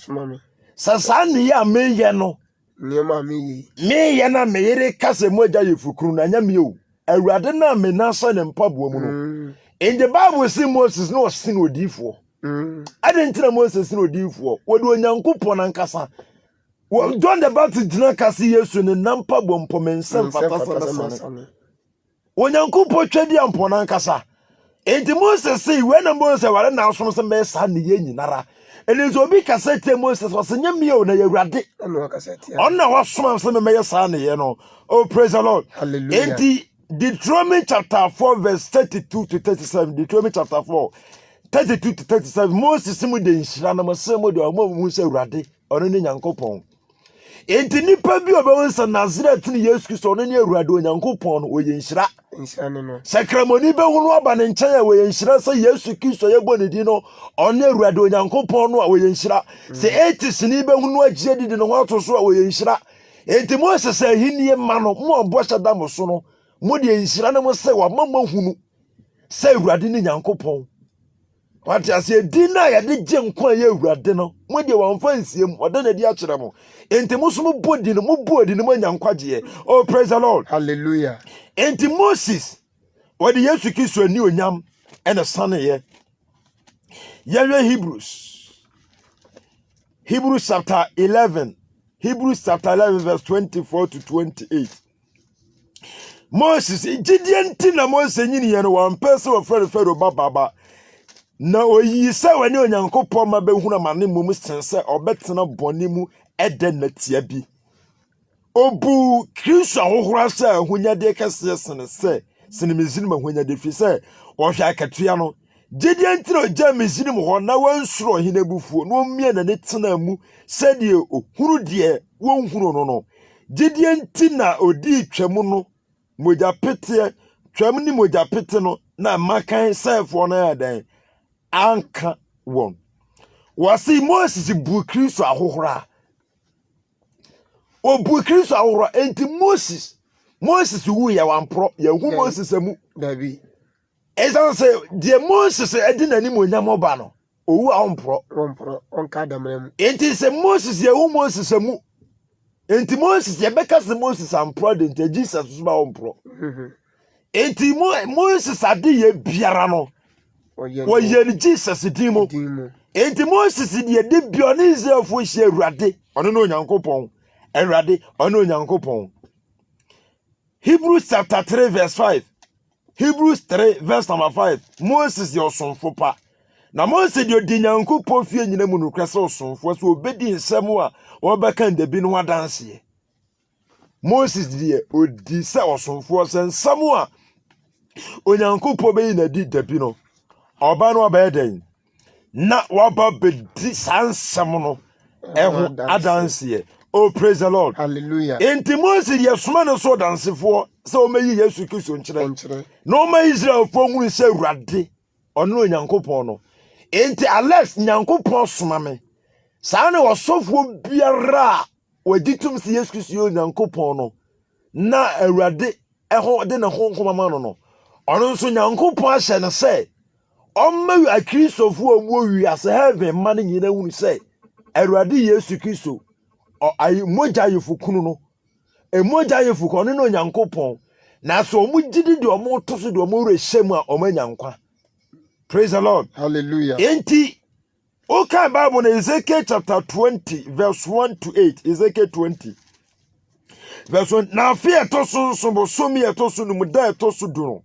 Sasa ne ya meye no. Niema me Meye na meyere kase moja yefukuru na nya me o. Awurade na me na so ne mpaboa mu no. In the Bible say Moses no sin odifo. Adentina Moses sin odifo. Wode onyankopon ankasa. John the Baptist dina kase Yesu ne nampa bompo mensem fatasa. Onyankopon twedi ampon ankasa. Enti Moses say when Moses ware na asom se me sa ne ye nyinara. Enizo obi kasete Moses was nyame o na Awurade. Ano kasete. Onna wasoma se me sa ne ye no. Oh praise the Lord. Hallelujah. Enti Deuteronomy chapter 4 verse 32 to 37. Deuteronomy chapter 4 32 to 37. Moses mu de nhira na masemo de omo mu se Awurade. Ono ne Nyankopon. Enti nipa bi obewonsa Nazareth ne Yesu Kristo ono ne Awurade Onyankopon no oye nhira. No. Sakramoni be hunu aba ne nkyɛn a oye nhira se Yesu Kristo ye bɔ ne di no ono Awurade Onyankopon no a oye nhira. Se etis ni be hunu agye didi no ho ato so a oye nhira. Enti Moses ahinie ma no mo obɔ hyada mo so no mo de nhira na mo se wa mama hunu se Awurade ne Nyankopon. What ya say dina ya de gye nkwa ya Awurade no mo de wa mfa nsiem oda na di a kyerɛ mo. Enti mo so mo bodi no mo nyankwagye. Oh praise the Lord. Hallelujah. Enti Moses what the Yesu Kristo ani onyam and the son ye. Yahweh Hebrews chapter 11 verse 24 to 28. Moses gidienti na Moses nyini ye no wan pese wo fere baba na oyi se wani Onyankopon ma behunu ma ne mum sense obetena boni mu ede na tia bi. Obu Kristo ahohora se ahunyade kase sene mezini mahunyade fi se wo hwa akatua no gidienti no ja mezini mo ho na wansuro hina bufuo no mie na ne tena mu se de ohuru de wonhuru no gidienti na odi twam no moja pete twam ni moja pete no na makan sefo na yadan anka won wasi Moses bu Kristo ahohora obu Kristo ahohora enti Moses wu ya wampro ya hu Moses amu Dabi. Esa say de Moses edi nani monyam oba no owu a ompro onka damrem enti se Moses ya hu Moses amu enti Moses ya beka se Moses ampro de enti Jesus so ba ompro enti Moses ade ye biara no oye ni Jesus dimo enti Moses de bione Israelfo hie Awurade ono no Onyankopon Awurade ono Onyankopon. Hebrews chapter 3 verse 5. Hebrews 3 verse number 5. Moses yo sonfo pa. Na Moses de di Nyankopon fie nyina mu no kwese osonfo so obedi nsem a obeka ndabi no adanse. Moses de odi se osonfo se nsem a Onyankopon be na di dabi no. Oba no abaden. Na waba bedi sansem no eho adanse. Oh praise the Lord. Hallelujah. Enti Moses ye soma no so dansefo se o meyi Yesu Kristo nkyere. No ma Israel fo hunu se Awurade ono Onyankopon no. enti Alex Nyankopon soma me saa na wasofo biara waditum se Yesu Kristo Nyankopon no na Awurade eho de ne honhom ama no ono nso Nyankopon ahye ne se omma akristofo omo wiase heaven man nyina hunu se Awurade Yesu Kristo ayi moja yefukunu no emoja yefuko no Nyankopon na so omo gidi de omo to so de omo rehyem a omo nyankwa. Praise the Lord. Hallelujah. Enti okay, Bible in Ezekiel chapter 20 verse 1 to 8. Ezekiel 20 verse 1. Na fear to so bosomi to so no da to so do.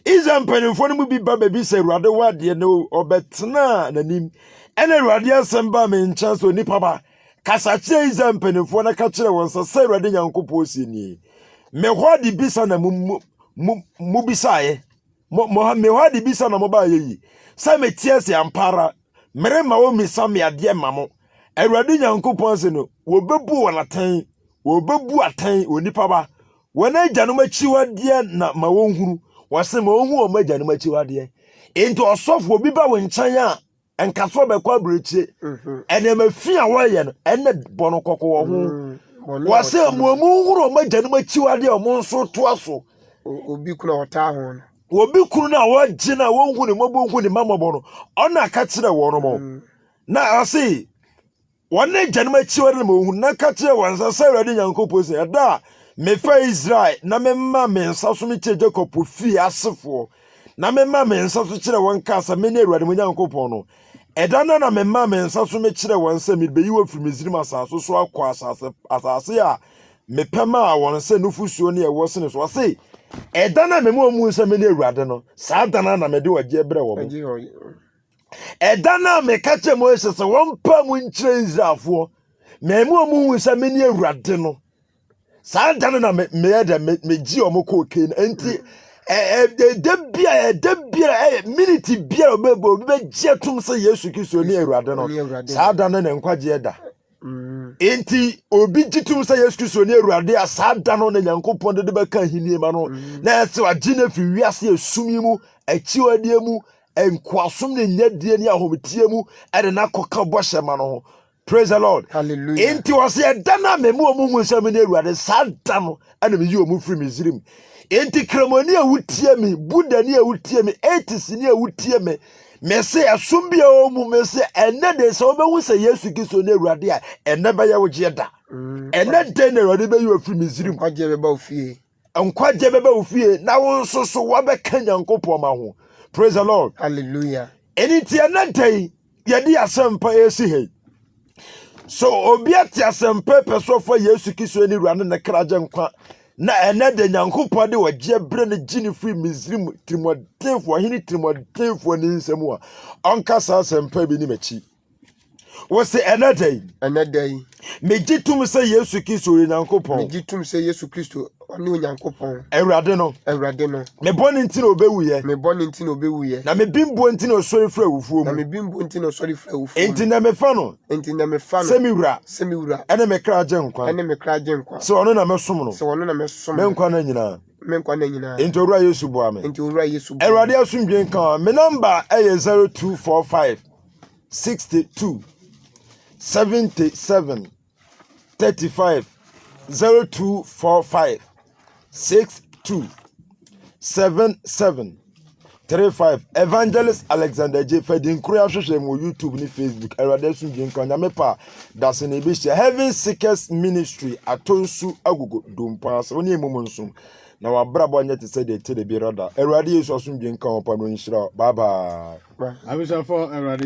Israel mpanimfo no bi ba baby say Awurade wade no obetena nanim. Ene Awurade asamba me ncha so nipa ba. Kasa kire Israel mpanimfo na ka kire won say Awurade Nyankopɔn si ni. Me hodi bisa na mu bisae. Me hodi bisa na mo ba yi. Say me tie se ampara. Mere ma wo misa me ade ma mo. Awurade Nyankopɔn se no wo bebu wonatan, wo bebu atan onipa ba. Wona agyanom achiwade na ma wo huru. Wase ma ohu o ma agyanom achiwade. Enti osofo bi ba wo nkyan a enkaso bekwa brechie. Ene mafi a wo ye no ene bono kokko wo ho. Wase mo huru o ma agyanom achiwade o mo nso to aso. Obi kuna wota ho no. Obi kunu na waji na wonhu ne mobonhu ne mamabo no ona ka kire wo no mo na ase wona gyanema chiware na mohun na ka kire wansa sa Awurade Nyankopɔn se da me fa Israel na me ma me nsa so me kire Jacob fi asefo na me ma me nsa so kire won kasa me ne Awurade mo Nyankopɔn no eda na me ma me nsa so me kire won se me beyi wo firi Misrim asaso so akwa asase a me pema won se nufusuo ne e wo se ne so ase edana me mu se me ne Awurade no saa dana na me de wagye bre wo mo edana me ka che Moses se won pa mu nkyire Israelfo me mu se me ne Awurade no saa dana na me de me gi o mo ko ken enti de bia minute bia obebo be gye tum se Yesu Kristo ne Awurade no saa dana na nkwagye da. Enti obi jitum say Yesu Kristo ne Awurade asada no na Nyankopɔn de beka hinie ma no na ese wagye na fi wiase asumi mu achiwade mu enkoasom ne nyadie ne ahometie mu ede na koka bɔhye ma no. Praise the Lord. Hallelujah. Enti wase edana memu omu nsam ne Awurade sada no ana me yi omu firi Misrim. Enti kramoni a wutie me budani a wutie me etisini a wutie me mese asumbia omu mese ene de se obehu se Yesu Kristo ne Awurade a ene ba ye wogye da ene de ne Awurade be yi ofiri Misrim Nkwaje beba ofie nkwaje beba ofie na won so so wa be ka Nyankopɔn ma ho. Praise the Lord. Hallelujah. Eni ti anadai ye di asempa esi he so obi ati asempa peso for Yesu Kristo ne Awurade ne kraje nkwa na ene de Nyankopɔn de wagye bre ne gini free Misrim trimodefo hini trimodefo ni nsemu a onka sa asempa bi ni machi wo se ene dai me gitum se Yesu Kristo Nyankopɔn me gitum se Yesu Kristo oni Nyankopɔn Awurade no me boni nti na obewu ye na me bimbo nti na osori fra wufuo mu enti na me fa no semiwura ene me kraje nkwa so ono na mesom no me nkwa na nyina enti owura Yesu bo ame Awurade asomdwen kan me number eye 0245 62 77 35 0245 62 77 35 Evangelist Alexander J. Fedin Kroya hwehwe mo YouTube ni Facebook Awurade sunjin kan nyame pa dase na ebi hye Heaven Seekers Ministry atonsu agogo dompa so ne emum nsum na wabrabo anya te se de bi rada Awurade Yesu sunjin kan opa no nhyira bye bye. Abisha for Awurade